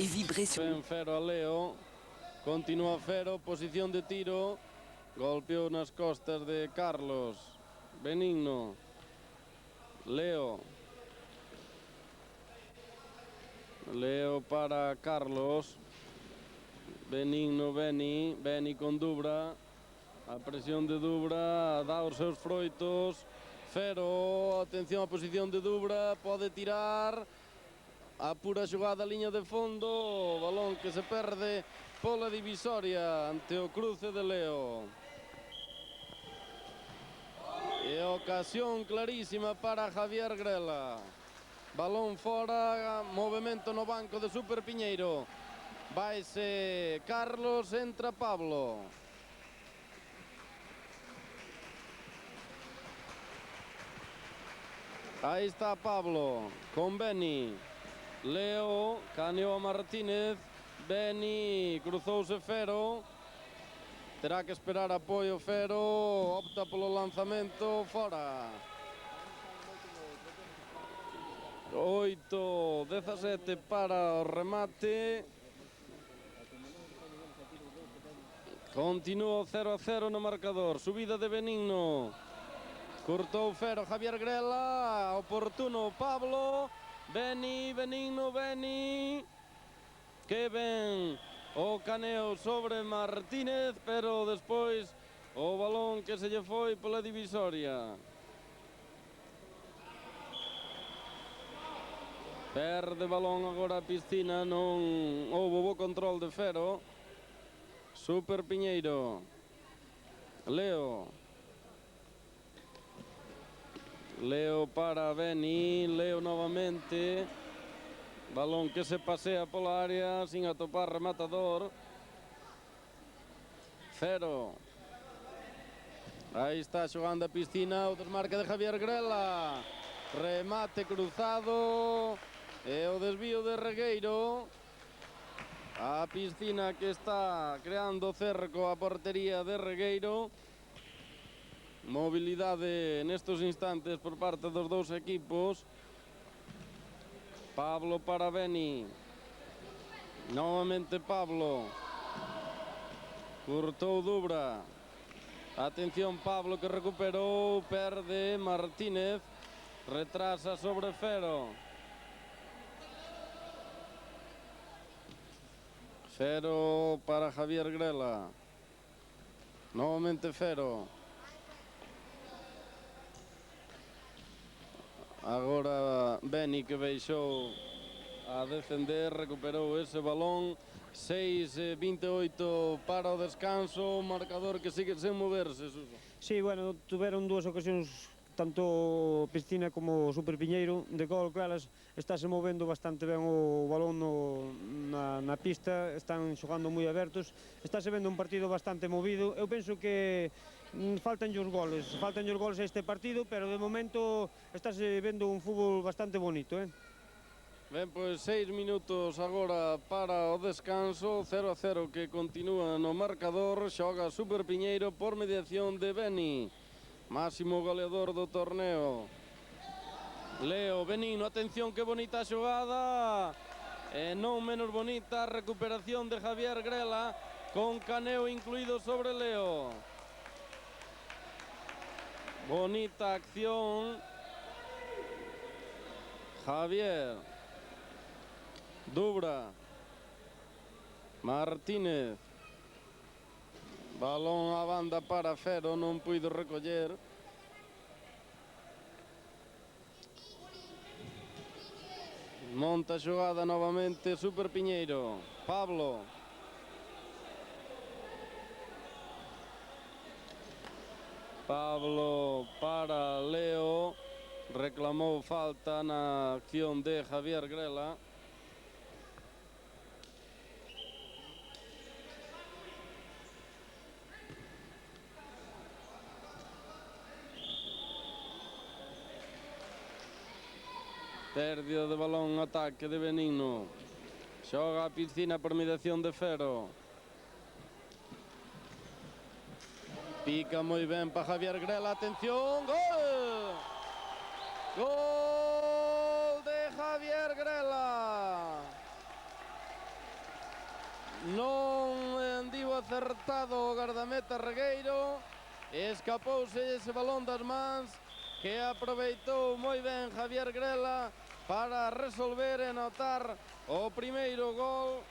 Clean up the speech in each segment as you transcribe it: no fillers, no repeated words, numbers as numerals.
et vibrer sur... Ben Fero a Leo, continúa Fero, posición de tiro, golpeou nas costas de Carlos, Benigno, Leo para Carlos, Benigno, Beni con Dubra, a presión de Dubra dá os seus froitos, Fero, atención a posición de Dubra, pode tirar, a pura xogada a liña de fondo, o balón que se perde pola divisoria ante o cruce de Leo. E ocasión clarísima para Javier Grela. Balón fora, movimento no banco de Super Piñeiro. Vaise Carlos, entra Pablo. Aí está Pablo, con Beni. Leo, caneou a Martínez. Beni, cruzouse Fero. Terá que esperar apoio Fero, opta polo lanzamento, fora. 8-17 para o remate. Continúa 0-0 no marcador. Subida de Benigno. Cortou Fero, Javier Grela. Oportuno Pablo. Benigno. Que ben o caneo sobre Martínez, pero despois o balón que se lle foi pola divisoria. Perde balón agora a Piscina, non houbo bo control de Fero. Super Piñeiro. Leo para Beni, Leo novamente. Balón que se pasea pola área sin atopar rematador. Fero. Aí está xogando a Piscina, o desmarque de Javier Grela. Remate cruzado. E o desvío de Regueiro. A Piscina que está creando cerco a portería de Regueiro. Mobilidade nestos instantes por parte dos dous equipos. Pablo para Beni. Novamente Pablo. Cortou Dubra. Atención Pablo que recuperou. Perde Martínez. Retrasa sobre Fero. Fero para Javier Grela. Novamente Fero. Agora Beni que baixou a defender, recuperou ese balón. 6-28 para o descanso, marcador que sigue sen moverse, Suso. Sí, bueno, tuveron dúas ocasións tanto Piscina como Super Piñeiro de gol, que elas estáse movendo bastante ben o balón na pista, están xogando moi abertos, estáse vendo un partido bastante movido. Eu penso que faltanlle os goles a este partido, pero de momento estáse vendo un fútbol bastante bonito, Ben, pois 6 minutos agora para o descanso, 0-0 que continúa no marcador, xoga Super Piñeiro por mediación de Beni. Máximo goleador do torneo. Leo, Benigno, atención que bonita xogada. E non menos bonita a recuperación de Javier Grela, con caneo incluído sobre Leo. Bonita acción. Javier. Dubra. Martínez. Balón a banda para Fero, non puido recoller. Monta xogada novamente Super Piñeiro. Pablo. Pablo para Leo. Reclamou falta na acción de Javier Grela. Pérdida de balón, ataque de Benigno. Xoga a Piscina por mediación de Fero. Pica moi ben para Javier Grela, atención, gol! Gol de Javier Grela. non andiu acertado o gardameta Regueiro, escapouse ese balón das mans que aproveitou moi ben Javier Grela para resolver e anotar o primeiro gol,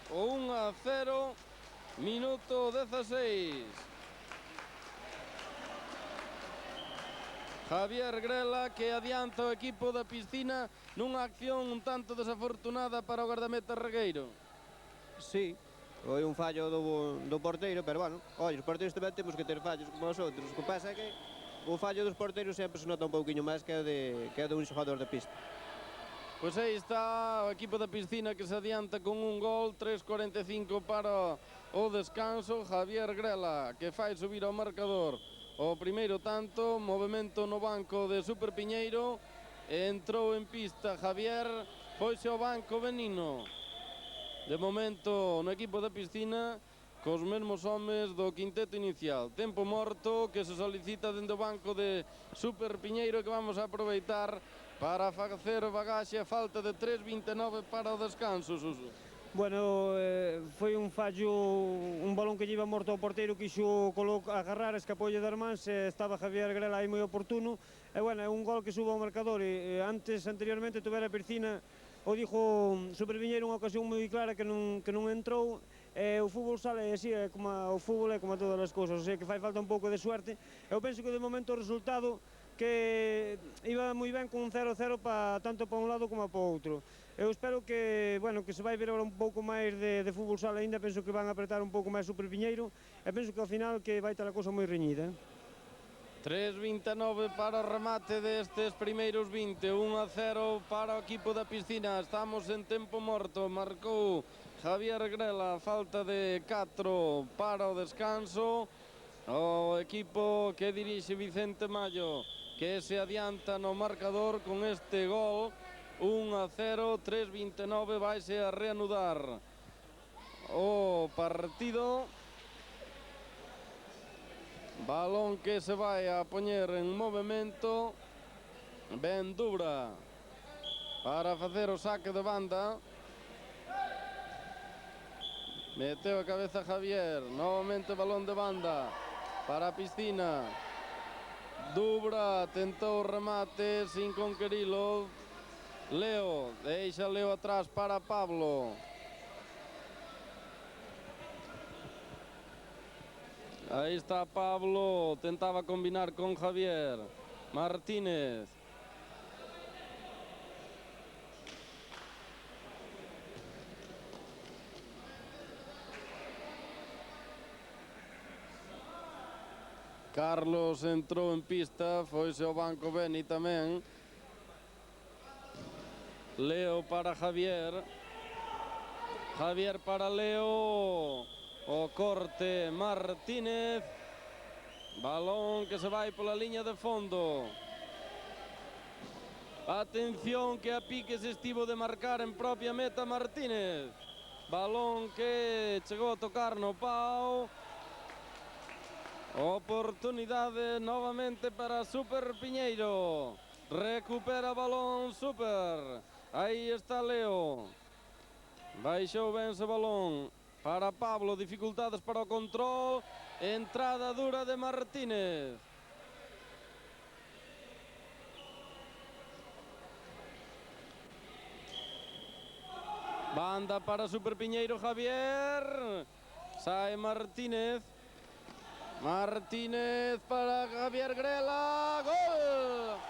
o 1-0, minuto 16. Javier Grela que adianta o equipo da Piscina nunha acción un tanto desafortunada para o gardameta Regueiro. Sí, foi un fallo do porteiro, pero bueno, olha, os porteiros tamén temos que ter fallos como os outros. O que pasa é que o fallo dos porteiros sempre se nota un pouquiño máis que o de un xogador de pista. Pois aí está o equipo da Piscina que se adianta con un gol, 3:45 para o descanso. Javier Grela que fai subir ao marcador o primeiro tanto, movimento no banco de Super Piñeiro, entrou en pista Javier, foise ao banco Benino. De momento no equipo da Piscina cos mesmos homes do quinteto inicial. Tempo morto que se solicita dentro do banco de Super Piñeiro que vamos a aproveitar para facer bagaxe a falta de 3:29 para o descanso, Suso. Bueno, foi un fallo, un balón que lle iba morto ao porteiro, quixo agarrar, escapoulle das mans, estaba Javier Grela aí moi oportuno, e bueno, é un gol que suba ao marcador, e anteriormente tuvera a Piscina, o dixo Super Piñeiro unha ocasión moi clara que non entrou, o fútbol sale así, o fútbol é como todas as cousas, o sea que fai falta un pouco de suerte. Eu penso que de momento o resultado que iba moi ben con un 0-0 tanto para un lado como para o outro. Eu espero que, bueno, que se vai ver agora un pouco máis de fútbol sala aínda, penso que van a apretar un pouco máis Super Piñeiro, e penso que ao final que vai estar a cousa moi reñida. 3:29 para o remate destes primeiros 20, 1-0 para o equipo da Piscina. Estamos en tempo morto, marcou Javier Grela, falta de 4 para o descanso. O equipo que dirixe Vicente Mallo, que se adianta no marcador con este gol, 1-0, 3:29, vaise a reanudar o partido. Balón que se vai a poñer en movimento. Ben Dubra para facer o saque de banda. Meteu a cabeza Javier, novamente balón de banda para a Piscina. Dubra tentou o remate sin conquerilo. Leo, deixa Leo atrás para Pablo. Aí está Pablo, tentaba combinar con Javier. Martínez. Carlos entrou en pista, foise ao banco Beni tamén. Leo para Javier. Javier para Leo. O corte Martínez. Balón que se vai pola liña de fondo. Atención que a pique se estivo de marcar en propia meta Martínez. Balón que chegou a tocar no pau. Oportunidade novamente para Super Piñeiro. Recupera balón Super. Aí está Leo. Baixou ben ese balón para Pablo, dificultades para o control. Entrada dura de Martínez. Banda para Super Piñeiro Javier. Sae Martínez. Martínez para Javier Grela. Gol!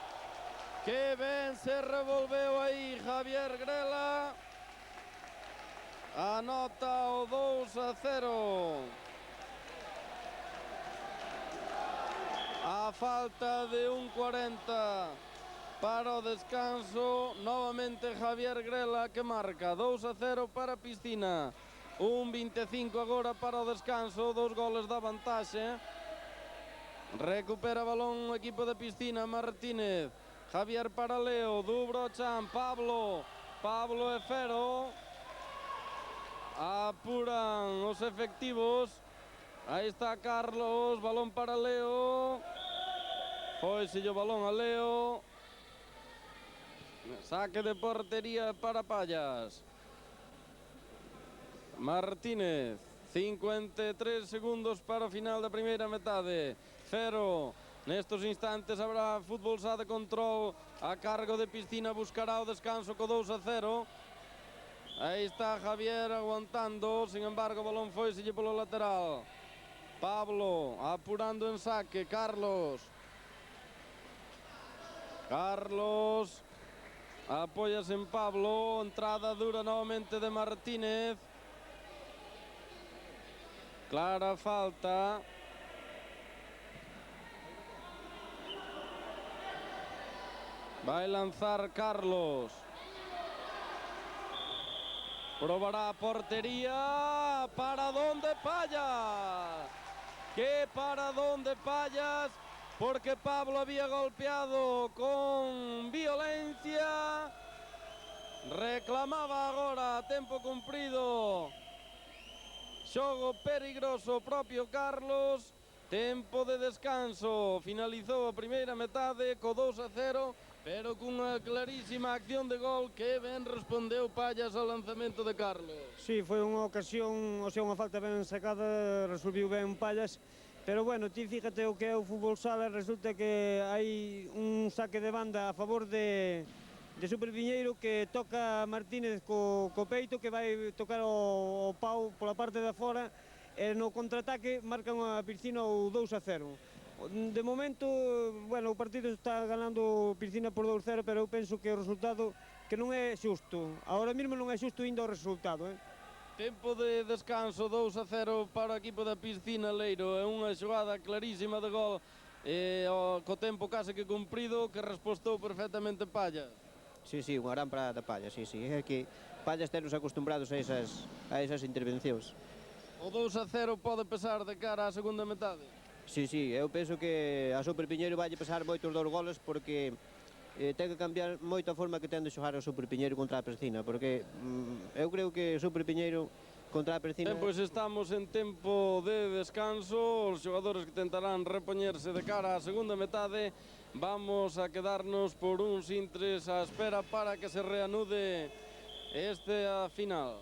Que ben se revolveu aí Javier Grela. Anota o 2-0. A falta de 1:40 para o descanso, novamente Javier Grela que marca 2-0 para Piscina. 1:25 agora para o descanso, 2 goles da vantaxe. Recupera balón o equipo de Piscina, Martínez. Javier para Leo, Dubro Chan, Pablo e Fero. Apuran os efectivos. Aí está Carlos, balón para Leo. Foise o balón a Leo. Saque de portería para Pallas. Martínez, 53 segundos para o final da primeira metade. Cero. Nestos instantes habrá fútbol xa de control a cargo de Piscina, buscará o descanso co 2-0. Aí está Javier aguantando, sin embargo o balón foiselle polo lateral. Pablo apurando en saque, Carlos apóyase en Pablo, entrada dura novamente de Martínez. Clara falta. Vai lanzar Carlos. Probará portería. ¿Para dónde Payas? ¿Qué para dónde Payas? Porque Pablo había golpeado con violencia. Reclamaba agora a tempo cumprido. Xogo perigroso propio Carlos. Tempo de descanso. Finalizou a primeira metade co 2-0, pero cunha clarísima acción de gol que ben respondeu Payas ao lanzamento de Carlos. Sí, foi unha ocasión, o sea, unha falta ben sacada, resolviu ben Payas, pero bueno, ti fíjate o que é o fútbol sala, resulta que hai un saque de banda a favor de Super Piñeiro que toca Martínez co peito, que vai tocar o pau pola parte da fora, e no contraataque marcan a Piscina o 2-0. De momento, bueno, o partido está ganando Piscina por 2-0, pero eu penso que o resultado que non é xusto. Ahora mesmo non é xusto indo o resultado, Tempo de descanso, 2-0 para o equipo da Piscina, Leiro. É unha xogada clarísima de gol co tempo case que cumprido, que respostou perfectamente Payas. Sí, unha gran parada de Payas, sí. É que Payas tenos acostumbrados a esas intervencións. O 2-0 pode pesar de cara á segunda metade. Sí, eu penso que a Super Piñeiro vai pesar moitos dos goles porque ten que cambiar moito a forma que ten de xogar o Super Piñeiro contra a Piscina, porque eu creo que o Super Piñeiro contra a Piscina... Pois estamos en tempo de descanso, os xogadores que tentarán repoñerse de cara á segunda metade. Vamos a quedarnos por uns intres á espera para que se reanude esta final.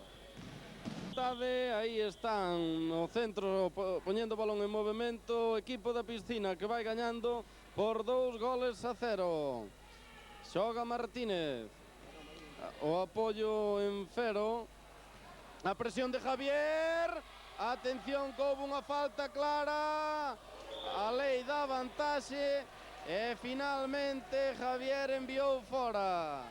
Aí están no centro poñendo o balón en movimento, equipo da Piscina que vai gañando por 2-0. Xoga Martínez, o apoio en Fero, a presión de Javier, atención que houve unha falta clara, a lei dá vantaxe e finalmente Javier enviou fora.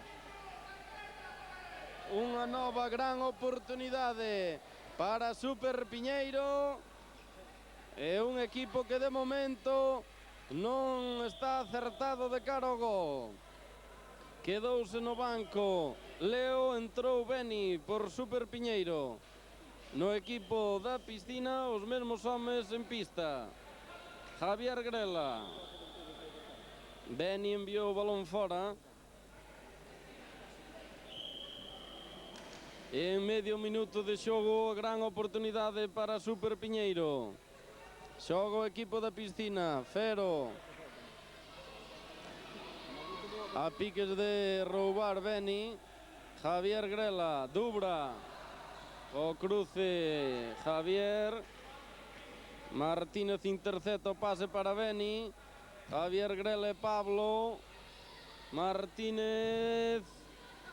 Unha nova gran oportunidade para Super Piñeiro. É un equipo que de momento non está acertado de cara ao gol. Quedouse no banco Leo, entrou Beni por Super Piñeiro. No equipo da Piscina, os mesmos homes en pista. Javier Grela. Beni enviou o balón fora. En medio minuto de xogo, gran oportunidade para Super Piñeiro. Xoga o equipo da Piscina, Fero. A piques de roubar Beni. Javier Grela, Dubra. O cruce Javier. Martínez intercepta o pase para Beni. Javier Grela e Pablo. Martínez.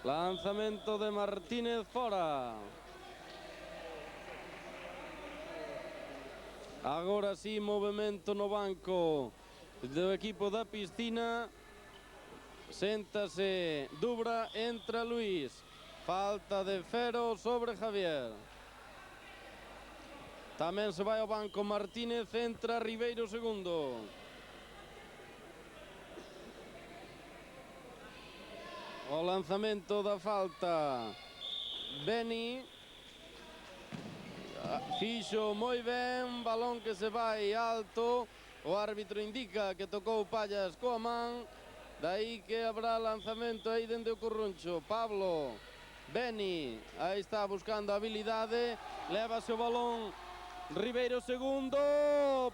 Lanzamento de Martínez fora. Agora sí, movimento no banco do equipo da Piscina. Séntase Dubra, entra Luis. Falta de Fero sobre Javier. Tamén se vai ao banco Martínez, entra Ribeiro segundo. O lanzamento da falta Beni fixo moi ben, balón que se vai alto, o árbitro indica que tocou Payas coa man, daí que habrá lanzamento aí dende o Corruncho. Pablo, Beni, aí está buscando habilidade, levase o balón Ribeiro segundo,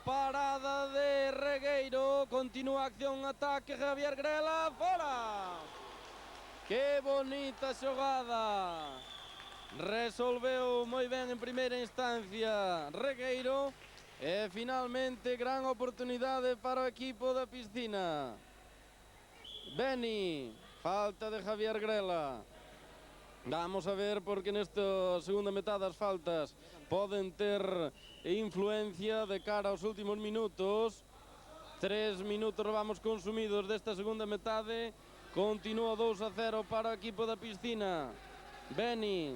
parada de Regueiro, continúa a acción, ataque Javier Grela, fora! ¡Qué bonita xogada! resolveu moi ben en primeira instancia Regueiro e finalmente gran oportunidade para o equipo da Piscina. Beni, falta de Javier Grela. Vamos a ver porque nesta segunda metade as faltas poden ter influencia de cara aos últimos minutos. 3 minutos vamos consumidos desta segunda metade. Continúa 2-0 para o equipo da Piscina. Beni,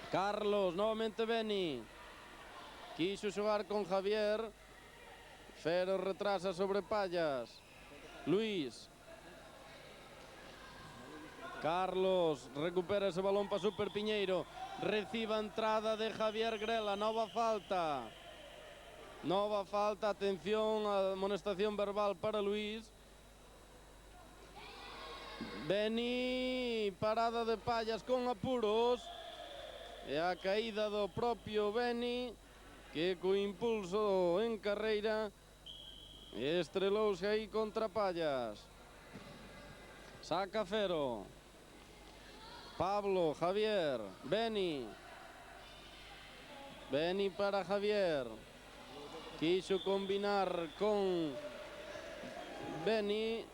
Carlos, novamente Beni. Quixo xogar con Javier. Fero retrasa sobre Pallas. Luís. Carlos recupera ese balón para Super Piñeiro. Recibe a entrada de Javier Grela. Nova falta. Nova falta. Atención, amonestación verbal para Luís. Beni, parada de Pallas con apuros. E a caída do propio Beni, que co impulso en carreira estrelouse aí contra Pallas. Saca Fero. Pablo, Javier, Beni. Beni para Javier. Quixo combinar con Beni.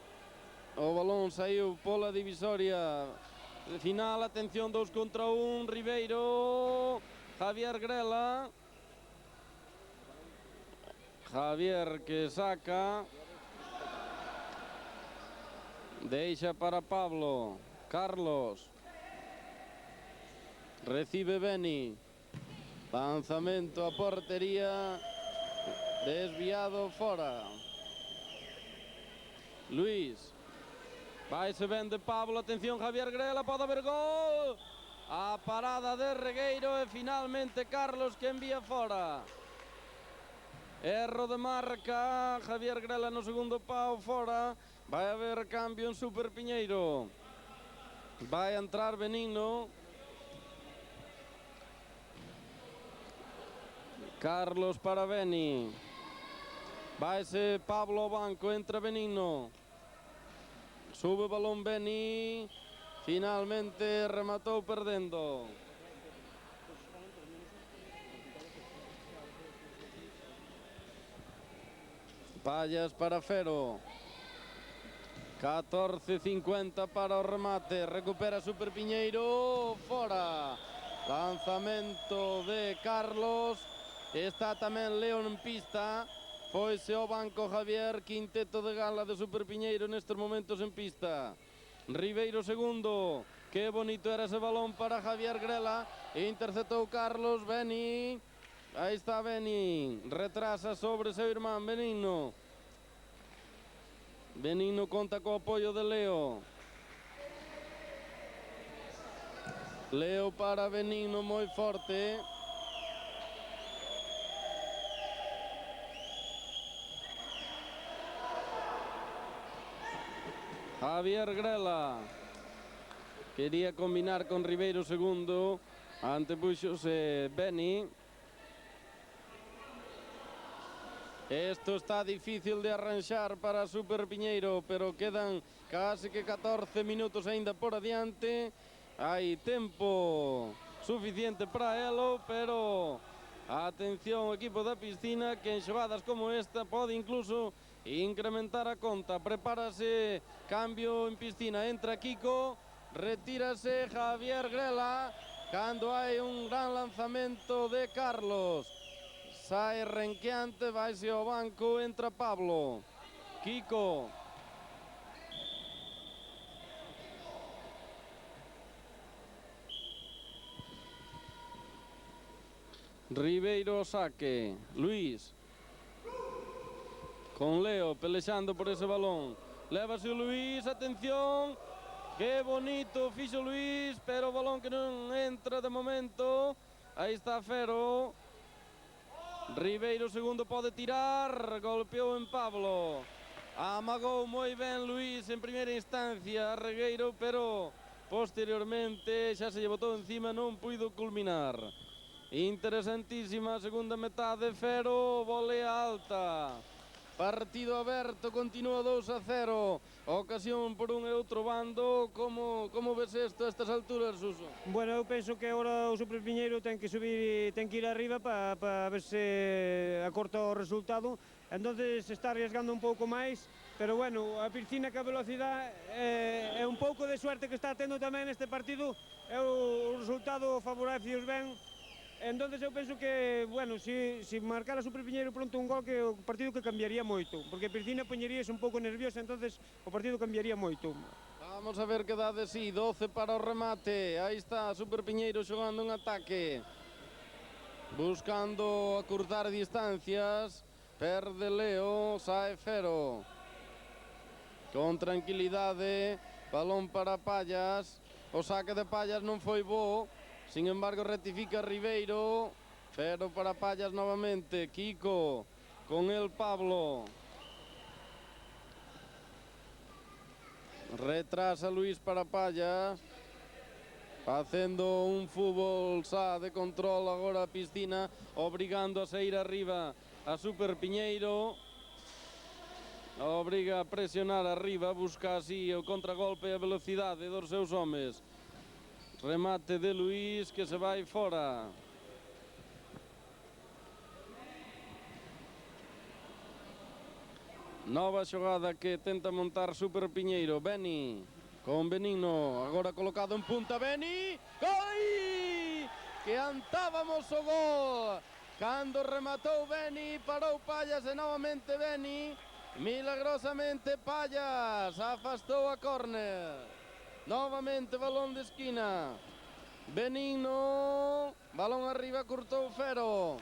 O balón saiu pola divisoria final. Atención, 2 contra 1. Ribeiro. Javier Grela. Javier que saca. Deixa para Pablo. Carlos. Recibe Beni. Lanzamento a portería. Desviado fora. Luís. Vaise ben de Pablo, atención Javier Grela, pode haber gol. A parada de Regueiro e finalmente Carlos que envía fora. Erro de marca, Javier Grela no segundo pau fora. Vai haber cambio en Super Piñeiro. Vai entrar Benigno. Carlos para Beni. Vaise Pablo ao banco, entra Benigno. Sube o balón Beni, finalmente rematou perdendo. Pallas para Fero. 14:50 para o remate, recupera Super Piñeiro, fora. Lanzamento de Carlos, está tamén León en pista. Foise ao banco Javier, quinteto de gala de Super Piñeiro nestes momentos en pista. Ribeiro segundo, que bonito era ese balón para Javier Grela, interceptou Carlos, Beni, aí está Beni, retrasa sobre seu irmán Benigno. Benigno conta co apoio de Leo. Leo para Benigno moi forte. Javier Grela quería combinar con Ribeiro segundo, antepuxose Beni. Esto está difícil de arranxar para Super Piñeiro, pero quedan casi que 14 minutos aínda por adiante. Hai tempo suficiente para elo, pero atención o equipo da Piscina, que en xogadas como esta pode incluso incrementar a conta. Prepárase, cambio en Piscina, entra Kiko, retírase Javier Grela, cando hai un gran lanzamento de Carlos. Sae renqueante, vaise ao banco, entra Pablo. Kiko. Ribeiro saque, Luís. Con Leo pelexando por ese balón. Lévase o Luís, atención. Que bonito fixo Luís, pero o balón que non entra de momento. Aí está Fero. Ribeiro segundo pode tirar. Golpeou en Pablo. Amagou moi ben Luís en primeira instancia a Regueiro, pero posteriormente xa se lle botou encima, non puido culminar. Interesantísima a segunda metade. Fero, volea alta. Partido aberto, continúa 2-0. Ocasión por un e outro bando. Como ves isto a estas alturas, Suso? Bueno, eu penso que agora o Super Piñeiro ten que subir, ten que ir arriba para ver se acorta o resultado. Entonces se está arriesgando un pouco máis, pero bueno, a Piscina que a velocidade é un pouco de suerte que está tendo tamén neste partido, o resultado favorece os ben. Entonces eu penso que, bueno, si marcara Super Piñeiro pronto un gol, que o partido que cambiaría moito, porque Piscina poñeríase un pouco nerviosa, entonces o partido cambiaría moito. Vamos a ver que dá de sí, 12 para o remate. Aí está Super Piñeiro xogando en ataque, buscando acurtar distancias. Perde Leo, sae Fero. Con tranquilidade, balón para Pallas. O saque de Pallas non foi bo. Sin embargo, rectifica Ribeiro. Fero para Pallas novamente. Kiko con el Pablo. Retrasa Luis para Pallas. Facendo un fútbol xa de control agora a Piscina, obrigando a sair arriba a Super Piñeiro. Obriga a presionar arriba, busca así o contragolpe e a velocidade dos seus homes. Remate de Luis que se vai fora. Nova xogada que tenta montar Super Piñeiro. Beni con Benigno, agora colocado en punta. Beni, gol! Que antábamos o gol. Cando rematou Beni, parou Pallas e novamente Beni. Milagrosamente Pallas afastou a córner. Novamente balón de esquina. Benigno, balón arriba, cortou Fero.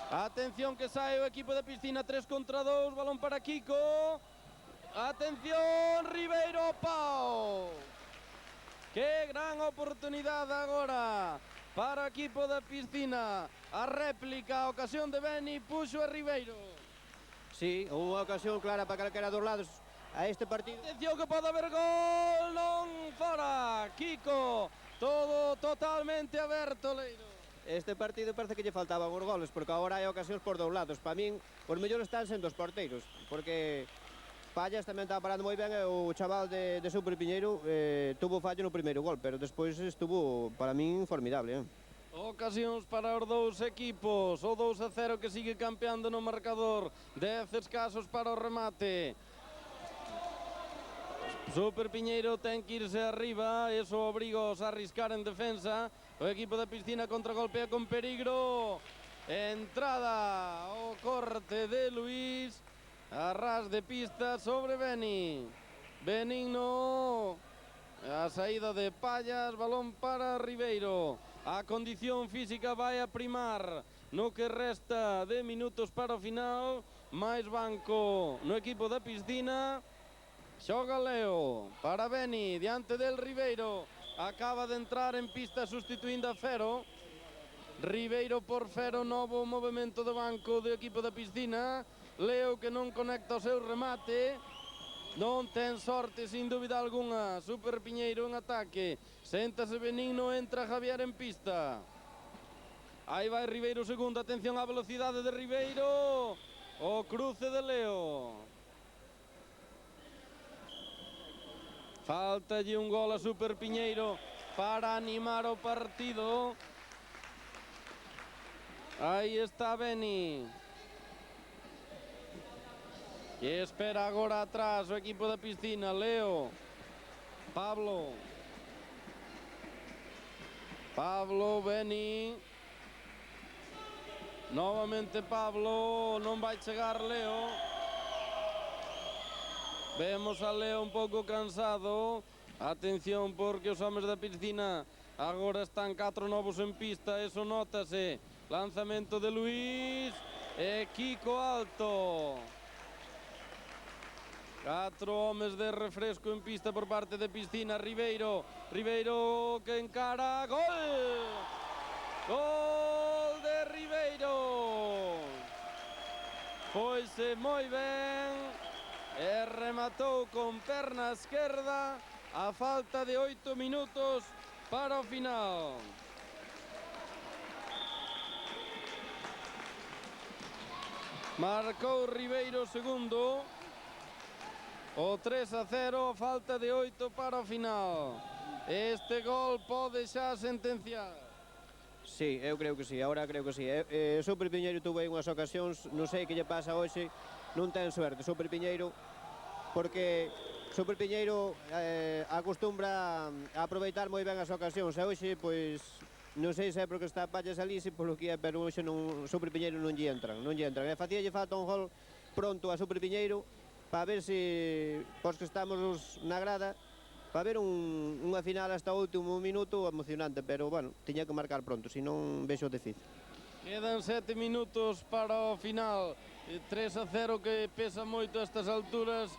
Atención que sae o equipo de Piscina, 3 contra 2, balón para Kiko. Atención, Ribeiro, pau. Que gran oportunidade agora para o equipo da Piscina. A réplica, a ocasión de Beni, puxo a Ribeiro. Sí, unha ocasión clara para calquera dos lados a este partido. Atención que pode haber gol, non fora. Kiko, todo totalmente aberto, Leiro. Este partido parece que lle faltaban os goles, porque agora hai ocasións por dous lados. Para min, os mellores están sendo os porteiros, porque Pallas tamén estaba parando moi ben e o chaval de Super Piñeiro tuvo fallo no primeiro gol, pero despois estuvo, para min, formidable. Ocasións para os dous equipos, o 2-0 que sigue campeando no marcador, 10 escasos para o remate. Super Piñeiro ten que irse arriba, eso obriga a arriscar en defensa. O equipo da Piscina contragolpea con peligro. Entrada, o corte de Luis, a ras de pista sobre Beni. Benigno, a saída de Pallas, balón para Ribeiro. A condición física vai a primar no que resta de minutos para o final. máis banco no equipo da Piscina. Xoga Leo para Beni, diante del Ribeiro. Acaba de entrar en pista sustituindo a Fero. Ribeiro por Fero, novo movimento de banco do equipo da Piscina. Leo que non conecta o seu remate. Non ten sorte, sin dúbida alguna. Super Piñeiro en ataque. Séntase Benigno, entra Javier en pista. Aí vai Ribeiro segundo, atención á velocidade de Ribeiro. O cruce de Leo. Faltalle un gol a Super Piñeiro para animar o partido. Aí está Beni. E espera agora atrás o equipo da Piscina. Leo. Pablo. Pablo, Beni. Novamente Pablo. Non vai chegar Leo. Vemos a Leo un pouco cansado. Atención porque os homes da Piscina agora están 4 novos en pista. Eso nótase. Lanzamento de Luis. E Kiko alto. 4 homes de refresco en pista por parte de Piscina. Ribeiro, Ribeiro que encara, gol! Gol de Ribeiro. Foise moi ben e rematou con perna esquerda a falta de 8 minutos para o final. Marcou Ribeiro segundo. O 3-0, falta de 8 para o final. Este gol pode xa sentenciar. Sí, eu creo que sí, agora creo que sí. Super Piñeiro tuvo aí unhas ocasións, non sei que lle pasa hoxe, non ten suerte Super Piñeiro, porque Super Piñeiro acostumbra a aproveitar moi ben as ocasións, e hoxe, pois, non sei se é porque está Pallas Alise, polo que é, pero hoxe non, Super Piñeiro non lle entran. E facíalle falta un gol pronto a Super Piñeiro, para ver se, pos que estamos na grada, para ver unha final hasta o último minuto emocionante, pero, bueno, tiña que marcar pronto, senón vexo difícil. Quedan 7 minutos para o final. 3-0 que pesa moito a estas alturas.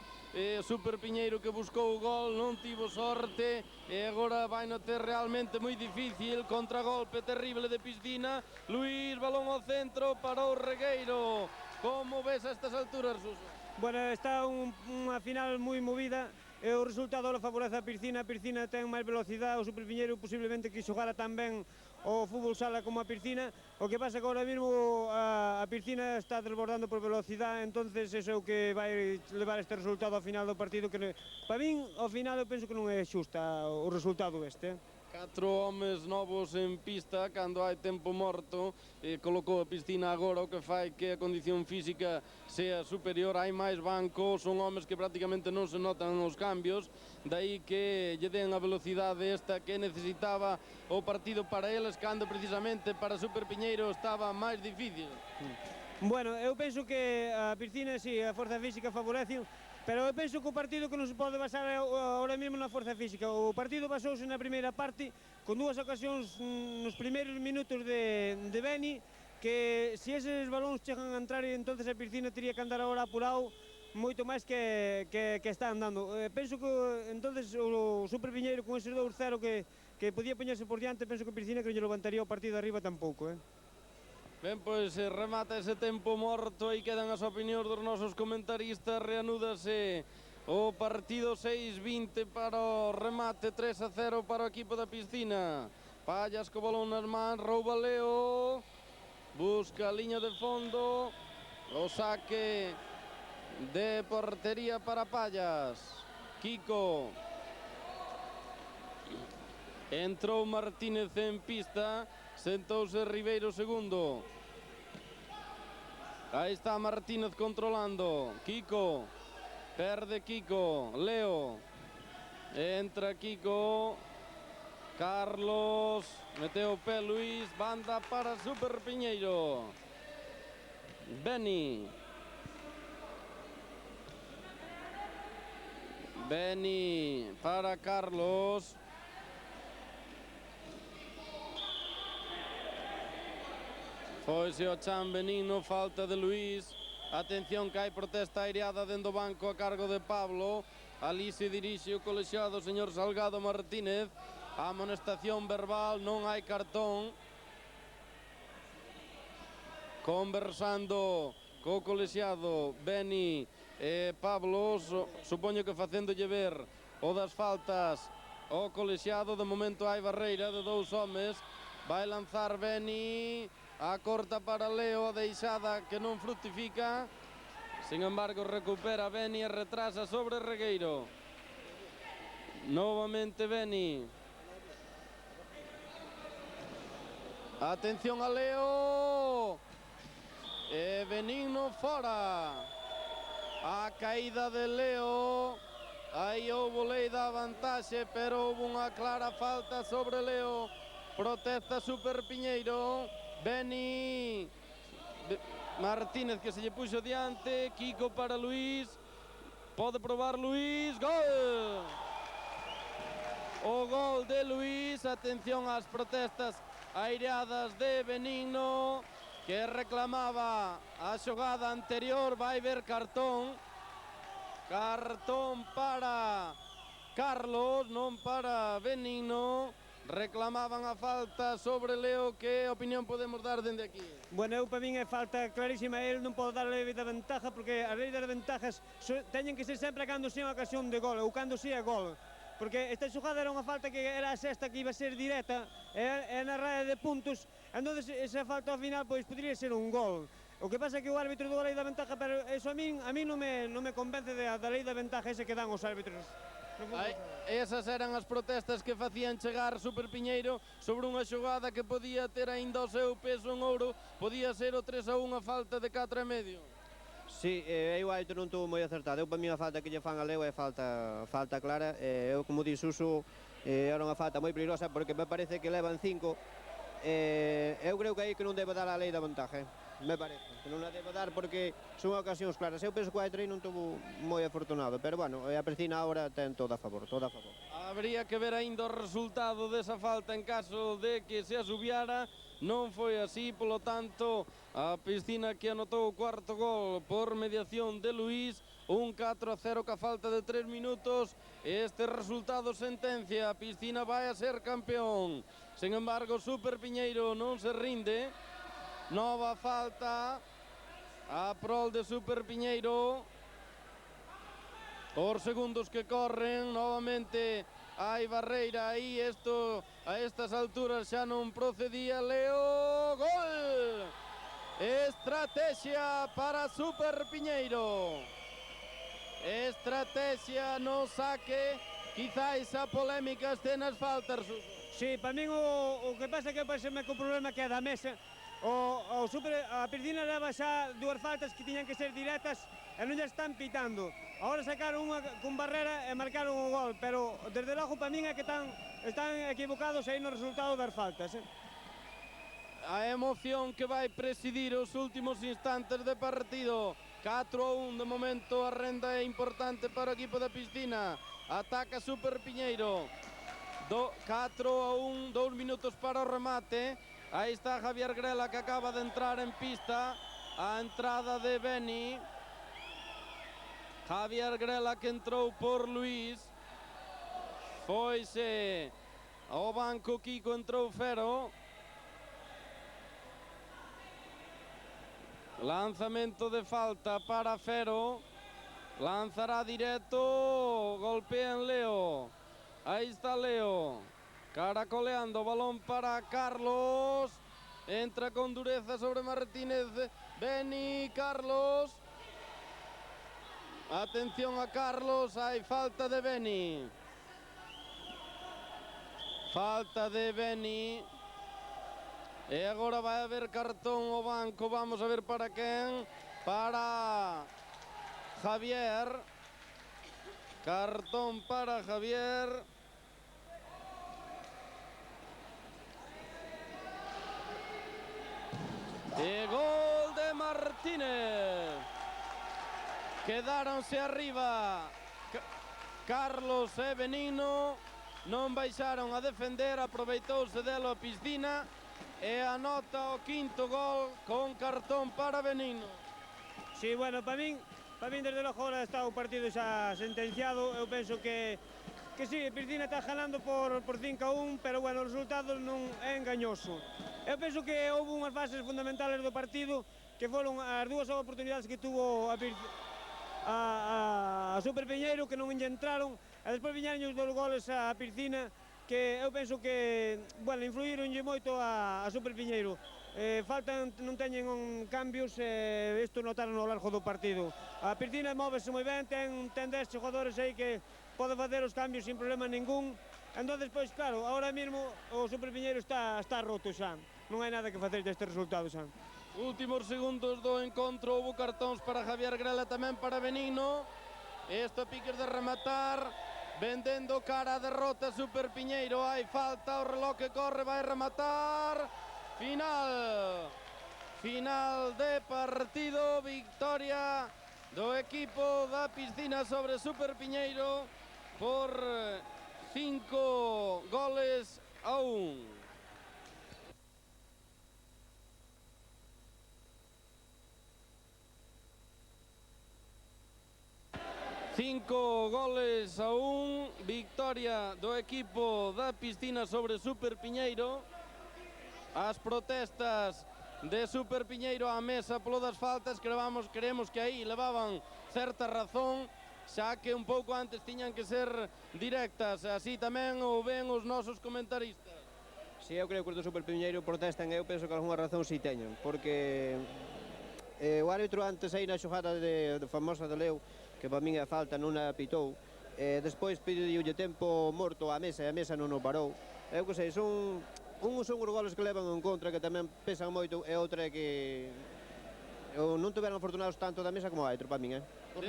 Super Piñeiro que buscou o gol, non tivo sorte, e agora vai no ter realmente moi difícil. Contragolpe terrible de Piscina. Luís, balón ao centro para o Regueiro. Como ves a estas alturas, Suso? Bueno, está unha final moi movida, e o resultado lo favorece a Piscina. A Piscina ten máis velocidade, o Super Piñeiro posiblemente que xogara tan ben o fútbol sala como a Piscina. O que pasa que ahora mesmo a Piscina está desbordando por velocidade, entonces eso é o que vai levar este resultado ao final do partido, que para min, ao final, eu penso que non é xusta o resultado este. 4 homes novos en pista cando hai tempo morto, colocou a Piscina agora, o que fai que a condición física sea superior. Hai máis banco, son homes que prácticamente non se notan os cambios, daí que lle den a velocidade esta que necesitaba o partido para eles, cando precisamente para Super Piñeiro estaba máis difícil. Bueno, eu penso que a Piscina, sí, a forza física favorece, pero eu penso que o partido que non se pode basar ahora mesmo na forza física. O partido basouse na primeira parte con dúas ocasións nos primeiros minutos de Beni, que se eses balóns chegan a entrar, entonces a Piscina teria que andar agora apurado moito máis que está andando. Penso que entonces o Super Piñeiro con eses 2-0 que podía poñerse por diante, penso que a Piscina que lle levantaría o partido arriba tampouco. Ben, pois remata ese tempo morto e quedan as opinións dos nosos comentaristas. Reanúdase o partido, 6-20 para o remate, 3-0 para o equipo da Piscina. Pallas co balón nas mans, rouba Leo, busca a liña de fondo, o saque de portería para Pallas. Kiko. Entrou Martínez en pista, sentouse Ribeiro segundo. Aí está Martínez controlando. Kiko, perde Kiko. Leo, entra Kiko. Carlos, meteu o pé Luís, banda para Super Piñeiro. Beni. Beni para Carlos. Foise o chan Benigno, falta de Luís. Atención que hai protesta aireada dentro do banco a cargo de Pablo. Ali se dirixe o colexiado señor Salgado Martínez. A amonestación verbal, non hai cartón. Conversando co colexiado Beni e Pablo, supoño que facéndolle ver o das faltas ao colexiado. De momento hai barreira de 2 homes. Vai lanzar Beni. A corta para Leo, a deixada que non fructifica. Sin embargo, recupera Beni e retrasa sobre Regueiro. Novamente Beni. Atención a Leo. E Benigno fora. A caída de Leo. Aí houve lei da vantaxe, pero houve unha clara falta sobre Leo. Protesta Super Piñeiro. Beni Martínez que se lle puxo diante. Kiko para Luís. Pode probar Luís. Gol! O gol de Luís. Atención ás protestas aireadas de Benigno, que reclamaba a xogada anterior. Vai ver cartón. Cartón para Carlos, non para Benigno. Reclamaban a falta sobre Leo. Que opinión podemos dar dende aquí? Bueno, eu para min é falta clarísima. El non pode dar a lei da ventaja, porque as leis das ventajas teñen que ser sempre cando sea unha ocasión de gol, ou cando sea gol. Porque esta xogada era unha falta que era a sexta, que iba a ser directa, e na raya de puntos, entón esa falta ao final pois podría ser un gol. O que pasa é que o árbitro do lei da ventaja, pero eso a min non me convence da lei da ventaja ese que dan os árbitros. Esas eran as protestas que facían chegar Super Piñeiro sobre unha xogada que podía ter aínda o seu peso en ouro, podía ser o 3-1 a falta de 4,5. Sí, eu o árbitro non tuvo moi acertado. Eu, para mí, a falta que lle fan a Leo é falta clara. Eu, como di Suso, era unha falta moi peligrosa porque me parece que levan 5. Eu creo que aí que non debe dar a lei da ventaja, me parece que non a debe dar porque son ocasións claras. Eu penso que o Aitrei non tuvo moi afortunado, pero bueno, a Pristina agora ten todo a favor. Habría que ver aínda o resultado desa falta en caso de que se asubiara. Non foi así, polo tanto, a Piscina que anotou o cuarto gol por mediación de Luís, un 4-0 ca falta de 3 minutos. Este resultado sentencia, a Piscina vai a ser campeón. Sen embargo, Super Piñeiro non se rinde. Nova falta a prol de Super Piñeiro. Os segundos que corren, novamente hai barreira aí, isto a estas alturas xa non procedía. Leo, gol! Estrategia para Super Piñeiro. Estrategia no saque, quizáis a polémica este nas faltas. Sí, para min o que pasa é que parece-me que o problema que é da mesa. A Piscina leva xa 2 faltas que tiñan que ser directas e non lle están pitando. Agora sacaron unha con barrera e marcaron o gol, pero desde logo para min é que están equivocados aí no resultado das faltas. A emoción que vai presidir os últimos instantes de partido. 4-1 de momento, a renda é importante para o equipo da Piscina. Ataca Super Piñeiro. 4-1, 2 minutos para o remate. Aí está Javier Grela que acaba de entrar en pista. A entrada de Beni. Javier Grela que entrou por Luís. Foise ao banco Kiko, entrou Fero. Lanzamento de falta para Fero. Lanzará directo. Golpea en Leo. Aí está Leo. Caracoleando, balón para Carlos. Entra con dureza sobre Martínez. Beni, Carlos. Atención a Carlos, hai falta de Beni. Falta de Beni. E agora vai haber cartón ao banco, vamos a ver para quen. Para Javier. Cartón para Javier. E gol de Martínez. Quedáronse arriba Carlos e Benino, non baixaron a defender, aproveitouse delo a Piscina e anota o 5º gol con cartón para Benino. Sí, bueno, para min desde logo agora está o partido xa sentenciado. Eu penso que sí, Piscina está ganando por 5-1, pero bueno, o resultado non é engañoso. Eu penso que houve unhas fases fundamentales do partido que foron as 2 oportunidades que tuvo a Super Piñeiro que non lle entraron, e despois viñeron os 2 goles a Piscina que eu penso que, bueno, influíronlle moito a Super Piñeiro. Non teñen cambios, isto notaron ao largo do partido. A Piscina móvese moi ben, ten 10 xogadores aí que pode facer os cambios sin problema ningún. Entón, despois, claro, ahora mesmo o Super Piñeiro está roto xa. Non hai nada que facer deste resultado xa. Últimos segundos do encontro, houve cartóns para Javier Grela, tamén para Benino. Esto piques de rematar, vendendo cara a derrota Super Piñeiro. Hai falta, o reloj que corre, vai rematar. Final de partido, victoria do equipo da Piscina sobre Super Piñeiro por 5-1. 5-1, victoria do equipo da Piscina sobre Super Piñeiro. As protestas de Super Piñeiro á mesa polo das faltas, creemos que aí levaban certa razón, xa que un pouco antes tiñan que ser directas, así tamén o ven os nosos comentaristas. Si, eu creo que os do Super Piñeiro protestan, eu penso que algunha razón si teñen, porque O árbitro antes aí na xogada de famosa de Leo, que para min é falta, non a pitou. Despois pediulle tempo morto á mesa e a mesa non o parou. Eu que sei, son uns os goles que levan en contra que tamén pesan moito e outra é que non tiveron afortunados tanto da mesa como o árbitro para min, para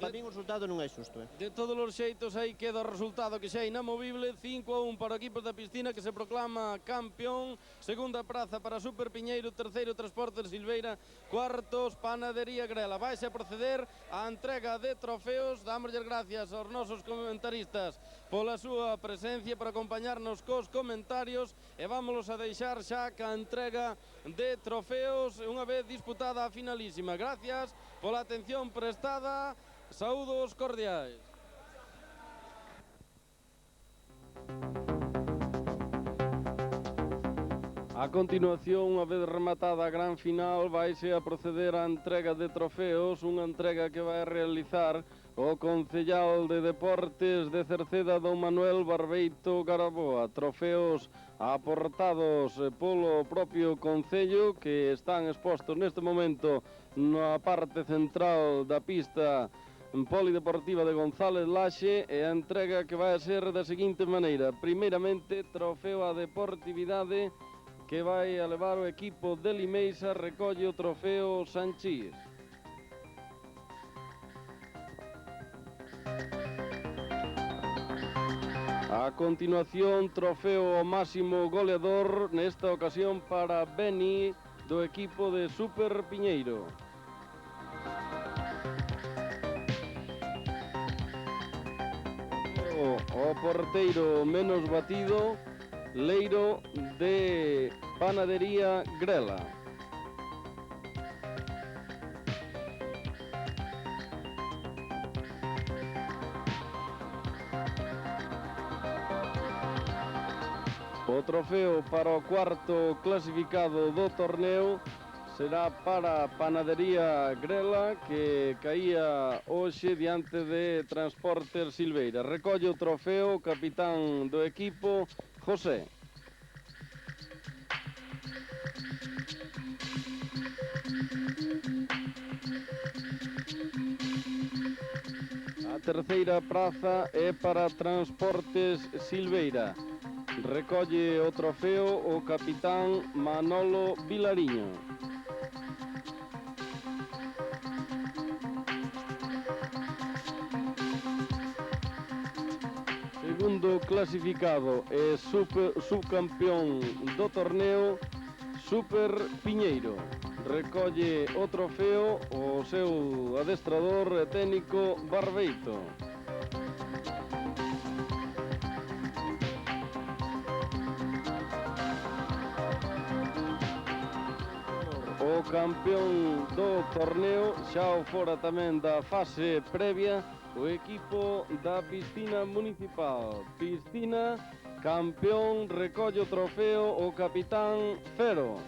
min o resultado non é xusto. De todos os xeitos aí queda o resultado que xa é inamovible, 5-1 para o equipo da Piscina que se proclama campeón, segunda praza para Super Piñeiro, terceiro Transportes Silveira, cuartos Panadería Grela. Vaise a proceder a entrega de trofeos, damos gracias aos nosos comentaristas pola súa presencia para acompañarnos cos comentarios e vámonos a deixar xa ca entrega de trofeos unha vez disputada a finalísima. Gracias pola atención prestada, saúdos cordiais. A continuación, unha vez rematada a gran final, vaise a proceder á entrega de trofeos, unha entrega que vai realizar o concellal de Deportes de Cerceda, don Manuel Barbeito Garaboa. Trofeos aportados polo propio concello que están expostos neste momento na parte central da pista polideportiva de González Laxe, e a entrega que vai a ser da seguinte maneira: primeiramente, trofeo a deportividade que vai a levar o equipo de Limeixa, recolle o trofeo Sanchís. A continuación, trofeo ao máximo goleador, nesta ocasión para Beni, do equipo de Super Piñeiro. O porteiro menos batido, Leiro, de Panadería Grela. O trofeo para o cuarto clasificado do torneo será para Panadería Grela, que caía hoxe diante de Transportes Silveira. Recolle o trofeo o capitán do equipo, José. A terceira praza é para Transportes Silveira. Recolle o trofeo o capitán Manolo Vilariño. Segundo clasificado e subcampeón do torneo, Super Piñeiro. Recolle o trofeo o seu adestrador e técnico Barbeito. O campeón do torneo, xa o fora tamén da fase previa, o equipo da Piscina Municipal. Piscina, campeón, recolle o trofeo o capitán Fero.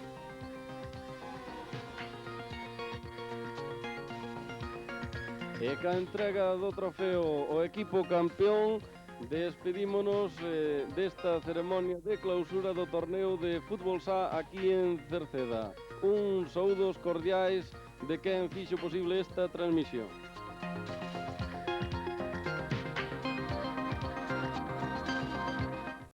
E ca entrega do trofeo o equipo campeón, despedímonos desta ceremonia de clausura do torneo de fútbol sá aquí en Cerceda. Uns saúdos cordiais de quen fixo posible esta transmisión.